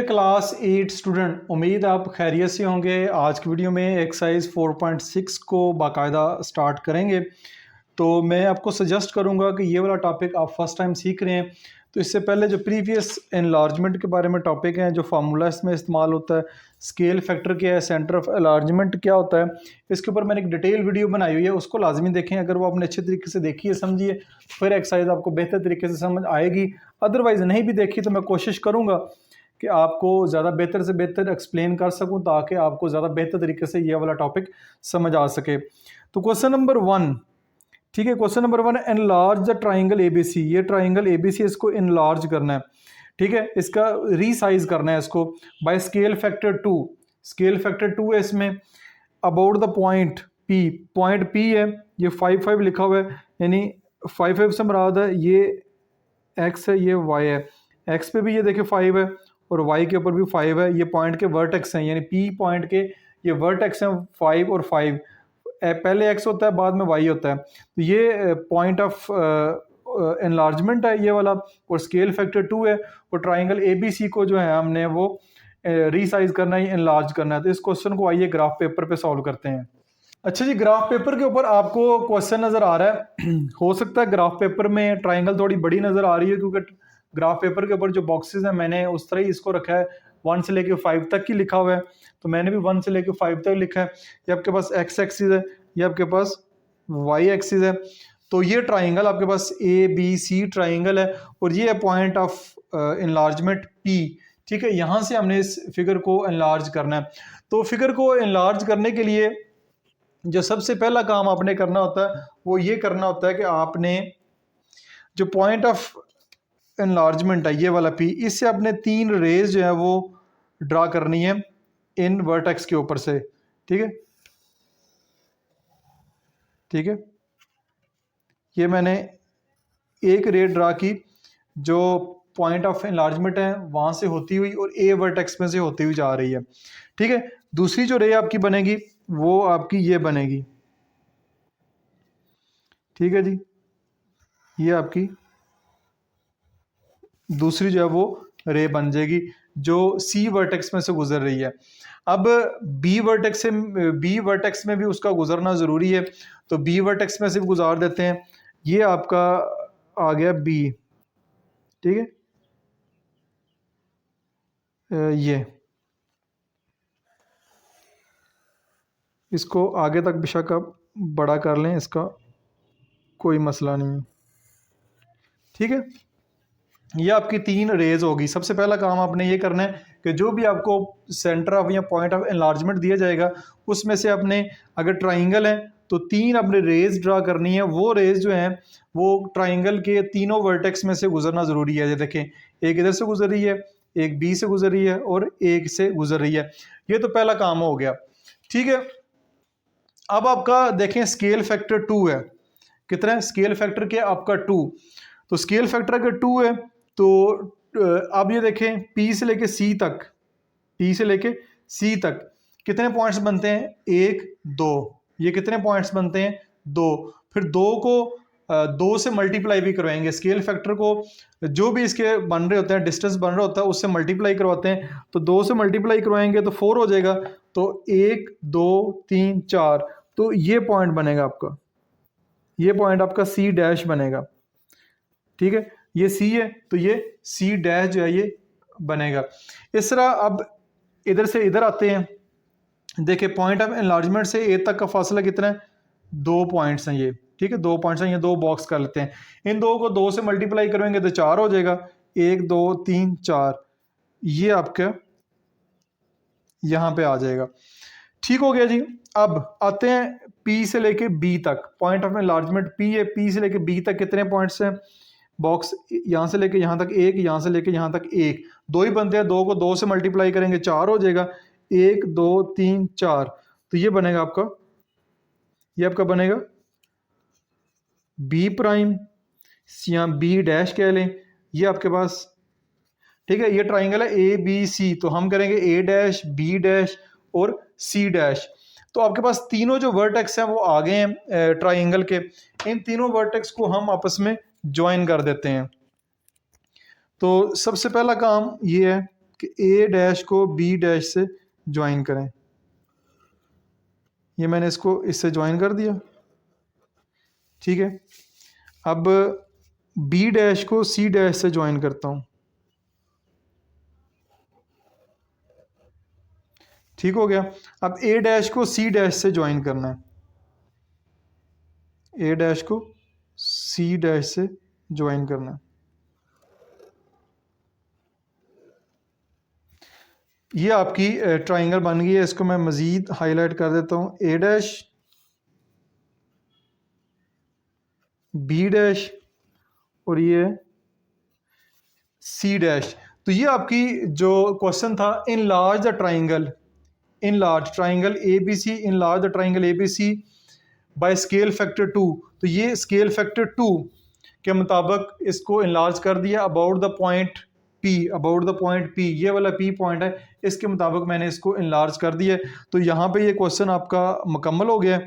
Class 8 student, उम्मीद आप खैरियत से होंगे। आज की वीडियो में एक्सरसाइज 4.6 को बाकायदा स्टार्ट करेंगे। तो मैं आपको सजेस्ट करूंगा कि ये वाला टॉपिक आप फर्स्ट टाइम सीख रहे हैं तो इससे पहले जो प्रीवियस एनलार्जमेंट के बारे में टॉपिक हैं, जो फार्मूला इसमें इस्तेमाल होता है, स्केल फैक्टर क्या है, सेंटर ऑफ एनलार्जमेंट क्या होता है, इसके ऊपर मैंने एक डिटेल वीडियो बनाई हुई है, उसको लाजमी देखें। अगर वो आपने अच्छे तरीके से देखी है, समझिए, फिर एक्सरसाइज आपको बेहतर तरीके से समझ आएगी। अदरवाइज़ नहीं भी देखी तो मैं कोशिश करूँगा कि आपको ज़्यादा बेहतर से बेहतर एक्सप्लेन कर सकूं ताकि आपको ज़्यादा बेहतर तरीके से ये वाला टॉपिक समझ आ सके। तो क्वेश्चन नंबर 1, ठीक है, question number 1, enlarge the triangle ABC. ये ट्राइंगल एबीसी, इसको एनलार्ज करना है, ठीक है, इसका रीसाइज करना है इसको by scale factor 2। Scale factor 2 है इसमें। About the point P, point P है, ये 5 लिखा हुआ है, यानी 5 से मुराद है ये एक्स है, ये वाई है। एक्स पे भी ये देखिए 5 है और वाई के ऊपर भी 5 है। ये पॉइंट के वर्टेक्स हैं, यानी पी पॉइंट के ये वर्टेक्स हैं 5 और 5। पहले एक्स होता है, बाद में वाई होता है। तो ये पॉइंट ऑफ एनलार्जमेंट है ये वाला, और स्केल फैक्टर 2 है। और ट्राइंगल एबीसी को जो है हमने वो रीसाइज करना है, एनलार्ज करना है। तो इस क्वेश्चन को आइए ग्राफ पेपर पे सॉल्व करते हैं। अच्छा जी, ग्राफ पेपर के ऊपर आपको क्वेश्चन नज़र आ रहा है। हो सकता है ग्राफ पेपर में ट्राइंगल थोड़ी बड़ी नज़र आ रही है, क्योंकि ग्राफ पेपर के ऊपर जो बॉक्सेस हैं मैंने उस तरह ही इसको रखा है, 1 से लेके 5 तक की लिखा हुआ है। तो मैंने भी 1 से लेके 5 तक लिखा है। ये आपके पास एक्स एक्सिस है, ये आपके पास वाई एक्सिस है। तो ये ट्राइंगल आपके पास ए बी सी ट्राइंगल है, और ये है पॉइंट ऑफ एनलार्जमेंट पी, ठीक है। यहाँ से हमने इस फिगर को एनलार्ज करना है। तो फिगर को एनलार्ज करने के लिए जो सबसे पहला काम आपने करना होता है वो ये करना होता है कि आपने जो पॉइंट ऑफ एनलार्जमेंट है ये वाला पी, इससे आपने 3 रेज जो है वो ड्रा करनी है इन वर्टेक्स के ऊपर से, ठीक है, ठीक है। ये मैंने एक रे ड्रा की जो पॉइंट ऑफ एनलार्जमेंट है वहां से होती हुई और ए वर्टेक्स में से होती हुई जा रही है, ठीक है। दूसरी जो रे आपकी बनेगी वो आपकी ये बनेगी, ठीक है जी। ये आपकी दूसरी जो है वो रे बन जाएगी जो सी वर्टेक्स में से गुजर रही है। अब बी वर्टेक्स में भी उसका गुजरना ज़रूरी है, तो बी वर्टेक्स में से भी गुजार देते हैं। ये आपका आ गया बी, ठीक है। ये इसको आगे तक बेशक आप बड़ा कर लें, इसका कोई मसला नहीं है, ठीक है। ये आपकी 3 रेज होगी। सबसे पहला काम आपने ये करना है कि जो भी आपको सेंटर ऑफ या पॉइंट ऑफ एनलार्जमेंट दिया जाएगा उसमें से आपने, अगर ट्राइंगल है तो 3 आपने रेज ड्रा करनी है। वो रेज जो है वो ट्राइंगल के तीनों वर्टेक्स में से गुजरना ज़रूरी है। ये देखें, एक इधर से गुजर रही है, एक बी से गुजर रही है और एक से गुजर रही है। ये तो पहला काम हो गया, ठीक है। अब आपका देखें स्केल फैक्टर 2 है। कितना है स्केल फैक्टर के? आपका 2। तो स्केल फैक्टर अगर 2 है तो अब ये देखें पी से लेके सी तक, पी से लेके सी तक कितने पॉइंट्स बनते हैं? 1 2। ये कितने पॉइंट्स बनते हैं? 2। फिर 2 को 2 से मल्टीप्लाई भी करवाएंगे। स्केल फैक्टर को जो भी इसके बन रहे होते हैं, डिस्टेंस बन रहा होता है, उससे मल्टीप्लाई करवाते हैं। तो 2 से मल्टीप्लाई करवाएंगे तो 4 हो जाएगा। तो 1 2 3 4, तो ये पॉइंट बनेगा आपका, ये पॉइंट आपका सी डैश बनेगा, ठीक है। ये सी है तो ये सी डैश जो है ये बनेगा इस तरह। अब इधर से इधर आते हैं, देखिए पॉइंट ऑफ एनलार्जमेंट से ए तक का फासला कितना है? 2 पॉइंट्स हैं ये, ठीक है, 2 पॉइंट्स हैं। ये 2 बॉक्स कर लेते हैं। इन 2 को 2 से मल्टीप्लाई करेंगे तो 4 हो जाएगा। 1 2 3 4, ये आपका यहाँ पे आ जाएगा, ठीक हो गया जी। अब आते हैं पी से लेके बी तक। पॉइंट ऑफ एनलार्जमेंट पी है, पी से लेके बी तक कितने पॉइंट्स हैं? बॉक्स यहाँ से लेके यहाँ तक 1, यहाँ से लेके यहाँ तक 1, 2 ही बनते हैं। 2 को 2 से मल्टीप्लाई करेंगे 4 हो जाएगा। 1 2 3 4, तो ये बनेगा आपका, ये आपका बनेगा बी प्राइम या बी डैश कह लें, ये आपके पास, ठीक है। ये ट्राइंगल है ए बी सी, तो हम करेंगे ए डैश बी डैश और सी डैश। तो आपके पास तीनों जो वर्टेक्स हैं वो आ गए हैं ट्राइंगल के। इन तीनों वर्टेक्स को हम आपस में ज्वाइन कर देते हैं। तो सबसे पहला काम ये है कि ए डैश को बी डैश से ज्वाइन करें। ये मैंने इसको इससे ज्वाइन कर दिया, ठीक है। अब बी डैश को सी डैश से ज्वाइन करता हूँ, ठीक हो गया। अब ए डैश को सी डैश से ज्वाइन करना है, ए डैश को सी डैश से ज्वाइन करना है। ये आपकी ट्राइंगल बन गई है। इसको मैं मज़ीद हाईलाइट कर देता हूँ। ए डैश, बी डैश और ये सी डैश। तो ये आपकी जो क्वेश्चन था, enlarge the triangle, enlarge triangle A B C, enlarge the triangle A B C by scale factor 2। तो ये स्केल फैक्टर 2 के मुताबिक इसको इनलार्ज कर दिया about the point P, about the point P, ये वाला P point है, इसके मुताबिक मैंने इसको इनलार्ज कर दिया। तो यहाँ पे ये क्वेश्चन आपका मुकम्मल हो गया।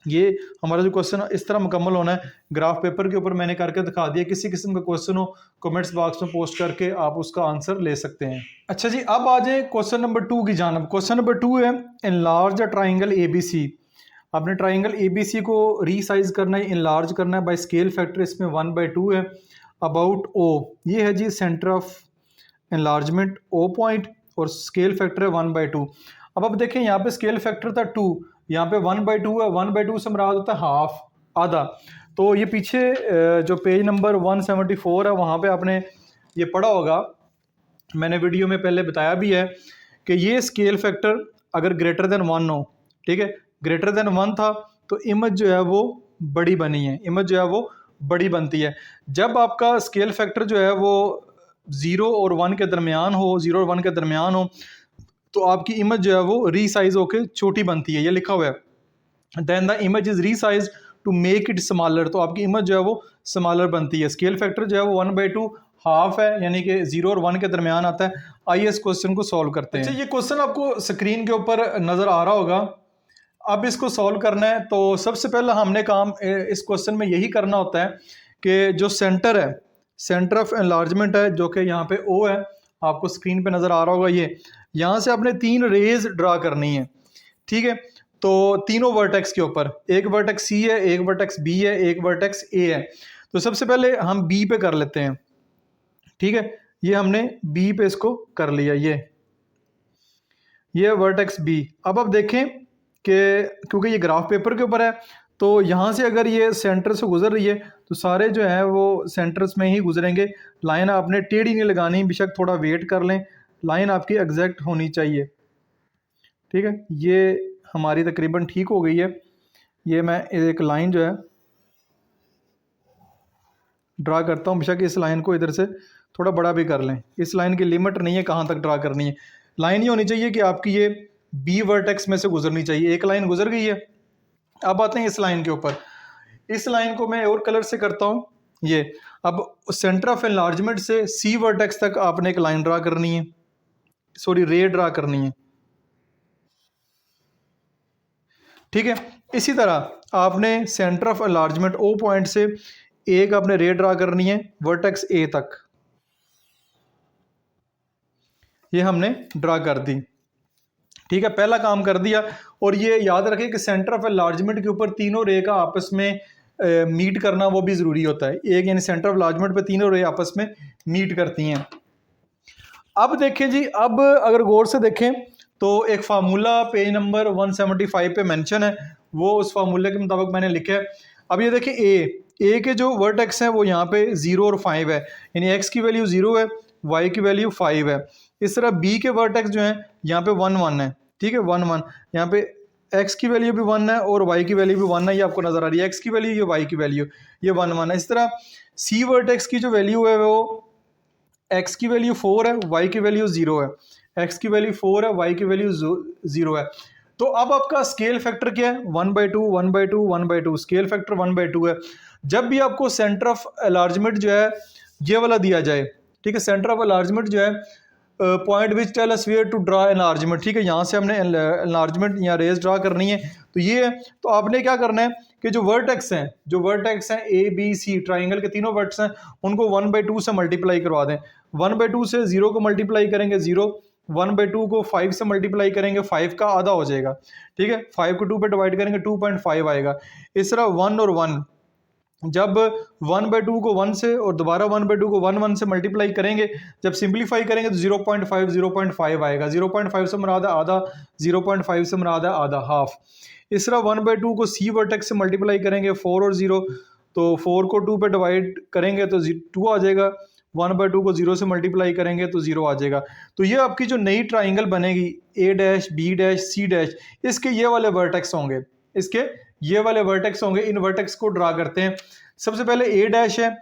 ये हमारा जो क्वेश्चन इस तरह मुकम्मल होना है। ग्राफ पेपर के ऊपर मैंने करके दिखा दिया। किसी किस्म का क्वेश्चन हो कमेंट्स बॉक्स में पोस्ट करके आप उसका आंसर ले सकते हैं। अच्छा जी, अब आ जाए क्वेश्चन नंबर 2 की जानब। क्वेश्चन नंबर 2 है enlarge the triangle A B C. आपने ट्राइंगल ए बी सी को रीसाइज करना है, इनलार्ज करना है बाय स्केल फैक्टर, इसमें 1/2 है। अबाउट ओ, ये है जी centre of enlargement O point, और स्केल फैक्टर है 1/2। अब देखें यहाँ पे स्केल फैक्टर था 2, यहाँ पे 1/2 है। 1/2 से मुराद होता है हाफ, आधा। तो ये पीछे जो पेज नंबर 174 है वहाँ पे आपने ये पढ़ा होगा, मैंने वीडियो में पहले बताया भी है कि ये स्केल फैक्टर अगर ग्रेटर देन 1 हो, ठीक है, ग्रेटर देन 1 था तो इमेज जो है वो बड़ी बनी है, इमेज जो है वो बड़ी बनती है। जब आपका स्केल फैक्टर जो है वो 0 और 1 के दरमियान हो, 0 और 1 के दरमियान हो, तो आपकी इमेज जो है वो रीसाइज होकर छोटी बनती है। ये लिखा हुआ है then the image is resize to make it smaller, तो आपकी इमेज जो है वो स्मॉलर बनती है। स्केल फैक्टर जो है वो 1/2 हाफ है, यानी कि 0 और 1 के दरमियान आता है। आइए इस क्वेश्चन को सॉल्व करते हैं। अच्छा, ये क्वेश्चन आपको स्क्रीन के ऊपर नज़र आ रहा होगा। अब इसको सॉल्व करना है तो सबसे पहला हमने काम इस क्वेश्चन में यही करना होता है कि जो सेंटर है, सेंटर ऑफ एनलार्जमेंट है, जो कि यहाँ पे ओ है, आपको स्क्रीन पे नज़र आ रहा होगा। ये यहाँ से आपने 3 रेज ड्रा करनी है, ठीक है। तो तीनों वर्टेक्स के ऊपर, एक वर्टेक्स सी है, एक वर्टेक्स बी है, एक वर्टेक्स ए है। तो सबसे पहले हम बी पे कर लेते हैं, ठीक है। ये हमने बी पे इसको कर लिया, ये वर्टेक्स बी। अब आप देखें कि क्योंकि ये ग्राफ पेपर के ऊपर है तो यहाँ से अगर ये सेंटर से गुजर रही है तो सारे जो है वो सेंटर्स में ही गुजरेंगे। लाइन आपने टेढ़ी नहीं लगानी, बेशक थोड़ा वेट कर लें, लाइन आपकी एग्जैक्ट होनी चाहिए, ठीक है। ये हमारी तकरीबन ठीक हो गई है। ये मैं एक लाइन जो है ड्रा करता हूँ, बेशक इस लाइन को इधर से थोड़ा बड़ा भी कर लें। इस लाइन की लिमिट नहीं है कहाँ तक ड्रा करनी है, लाइन ये होनी चाहिए कि आपकी ये बी वर्टेक्स में से गुजरनी चाहिए। एक लाइन गुजर गई है। अब आते हैं इस लाइन के ऊपर। इस लाइन को मैं और कलर से करता हूँ। ये अब सेंटर ऑफ एनलार्जमेंट से सी वर्टेक्स तक आपने एक लाइन ड्रा करनी है, सॉरी रे ड्रा करनी है, ठीक है। इसी तरह आपने centre of enlargement O point से एक आपने रे ड्रा करनी है वर्टेक्स ए तक, ये हमने ड्रा कर दी, ठीक है। पहला काम कर दिया। और ये याद रखें कि सेंटर ऑफ एनलार्जमेंट के ऊपर तीनों रे का आपस में मीट करना वो भी ज़रूरी होता है। एक यानी सेंटर ऑफ एनलार्जमेंट पे तीनों रे आपस में मीट करती हैं। अब देखें जी, अब अगर गौर से देखें तो एक फार्मूला पेज नंबर 175 पे मेंशन है, वो उस फार्मूले के मुताबिक मैंने लिखा है। अब ये देखें ए के जो वर्टेक्स हैं वो यहाँ पे 0 और 5 है, यानी एक्स की वैल्यू 0 है, वाई की वैल्यू 5 है। इस तरह बी के वर्टेक्स जो हैं यहाँ पे 1 1 है, ठीक है, 1 1। यहाँ पे एक्स की वैल्यू भी 1 है और वाई की वैल्यू भी 1 है, ये आपको नज़र आ रही है, एक्स की वैल्यू, ये वाई की वैल्यू, ये 1 1 है। इस तरह सी वर्टेक्स की जो वैल्यू है वो एक्स की वैल्यू 4 है, वाई की वैल्यू 0 है, एक्स की वैल्यू 4 है, वाई की वैल्यू 0 है। तो अब आपका स्केल फैक्टर क्या है? 1/2 1/2 1/2, स्केल फैक्टर 1/2 है। जब भी आपको सेंटर ऑफ एलार्जमेंट जो है ये वाला दिया जाए, ठीक है, सेंटर ऑफ एलार्जमेंट जो है point which tell us where to draw enlargement, ठीक है, यहाँ से हमने एनलार्जमेंट या रेज ड्रा करनी है, तो ये है। तो आपने क्या करना है कि जो वर्टेक्स हैं ए बी सी ट्राइंगल के तीनों वर्टेक्स हैं उनको 1/2 से मल्टीप्लाई करवा दें। 1/2 से 0 को मल्टीप्लाई करेंगे 0, 1/2 को 5 से मल्टीप्लाई करेंगे 5 का आधा हो जाएगा, ठीक है। 5 को 2 पे डिवाइड करेंगे 2.5 आएगा। इस तरह 1 और 1, जब 1/2 को 1 से और दोबारा 1/2 को 1 से मल्टीप्लाई करेंगे, जब सिंप्लीफाई करेंगे तो 0.5 आएगा। 0.5 से मुराद है आधा, 0.5 से मुराद है आधा, हाफ। इस तरह 1/2 को सी वर्टेक्स से मल्टीप्लाई करेंगे 4 और 0, तो 4 को 2 पे डिवाइड करेंगे तो 2 आ जाएगा। 1/2 को 0 से मल्टीप्लाई करेंगे तो 0 आ जाएगा। तो ये आपकी जो नई ट्राइंगल बनेगी A dash B dash C dash, इसके ये वाले वर्टेक्स होंगे, इन वर्टेक्स को ड्रा करते हैं। सबसे पहले ए डैश है,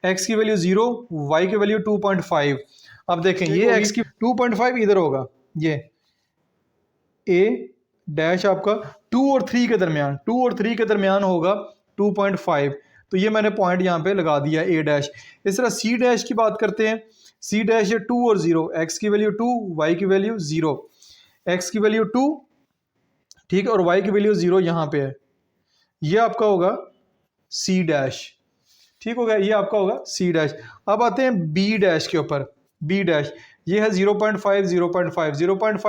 एक्स की वैल्यू 0, वाई की वैल्यू 2.5। अब देखें ये एक्स की 2.5 इधर होगा, ये ए डैश आपका 2 और 3 के दरमियान होगा 2.5, तो ये मैंने पॉइंट यहाँ पे लगा दिया ए डैश। इस तरह सी डैश की बात करते हैं। सी डैश है 2 और 0, एक्स की वैल्यू 2, वाई की वैल्यू 0, एक्स की वैल्यू 2, ठीक है, और वाई की वैल्यू 0 यहाँ पे है। ये आपका होगा सी डैश, ठीक हो गया, ये आपका होगा सी डैश। अब आते हैं बी डैश के ऊपर। बी डैश ये है 0.5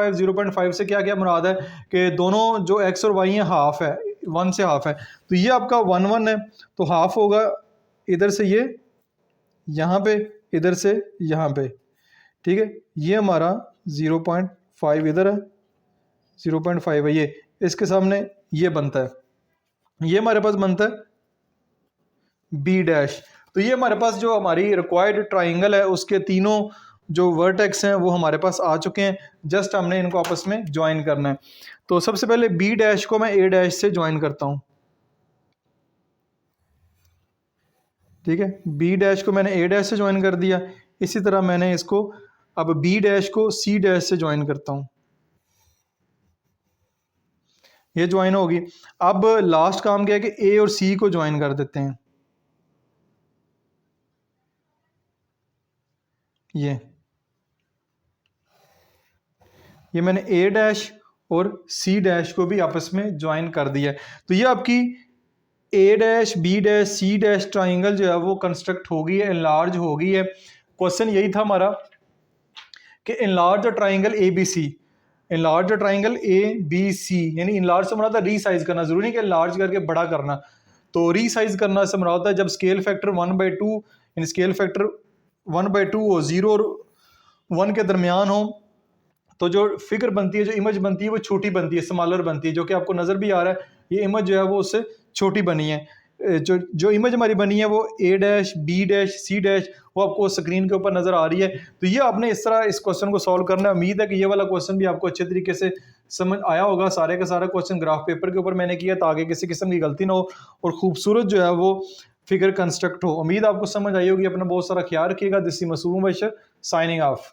0.5 से क्या क्या मुराद है कि दोनों जो एक्स और वाई हैं हाफ है, 1 से हाफ है, तो ये आपका 1 है, तो हाफ होगा इधर से ये यहाँ पे, इधर से यहाँ पे, ठीक है। ये हमारा 0.5 इधर है, 0.5 है, ये इसके सामने ये बनता है, ये हमारे पास बनता है बी डैश। तो ये हमारे पास जो हमारी रिक्वायर्ड ट्राइंगल है उसके तीनों जो वर्टेक्स हैं वो हमारे पास आ चुके हैं, जस्ट हमने इनको आपस में ज्वाइन करना है। तो सबसे पहले बी डैश को मैं ए डैश से ज्वाइन करता हूँ, ठीक है। बी डैश को मैंने ए डैश से ज्वाइन कर दिया। इसी तरह मैंने इसको अब बी डैश को सी डैश से ज्वाइन करता हूँ, ये ज्वाइन होगी। अब लास्ट काम क्या है कि ए और सी को ज्वाइन कर देते हैं, ये मैंने ए डैश और सी डैश को भी आपस में ज्वाइन कर दिया है। तो ये आपकी A dash B dash C dash triangle जो है वो कंस्ट्रक्ट हो गई है, एनलार्ज हो गई है। क्वेश्चन यही था हमारा कि enlarge triangle A B C, enlarge triangle A B C, यानी एनलार्ज से मुराद है रीसाइज करना, जरूरी नहीं कि एनलार्ज करके बड़ा करना। तो रीसाइज करना से मुराद है जब स्केल फैक्टर 1/2 यानी स्केल फैक्टर 1/2 हो, 0 और 1 के दरमियान हो, तो जो फिगर बनती है, जो इमेज बनती है वो छोटी बनती है, स्मॉलर बनती है, जो कि आपको नज़र भी आ रहा है। ये इमेज जो है वो उससे छोटी बनी है। जो इमेज हमारी बनी है वो A dash B dash C dash, वो आपको स्क्रीन के ऊपर नज़र आ रही है। तो ये आपने इस तरह इस क्वेश्चन को सॉल्व करना है। उम्मीद है कि ये वाला क्वेश्चन भी आपको अच्छे तरीके से समझ आया होगा। सारे का सारा क्वेश्चन ग्राफ पेपर के ऊपर मैंने किया ताकि किसी किस्म की गलती ना हो और खूबसूरत जो है वो फिगर कंस्ट्रक्ट हो। उम्मीद आपको समझ आई होगी। अपना बहुत सारा ख्याल रखिएगा। दिस इज मासूम बशर साइनिंग ऑफ।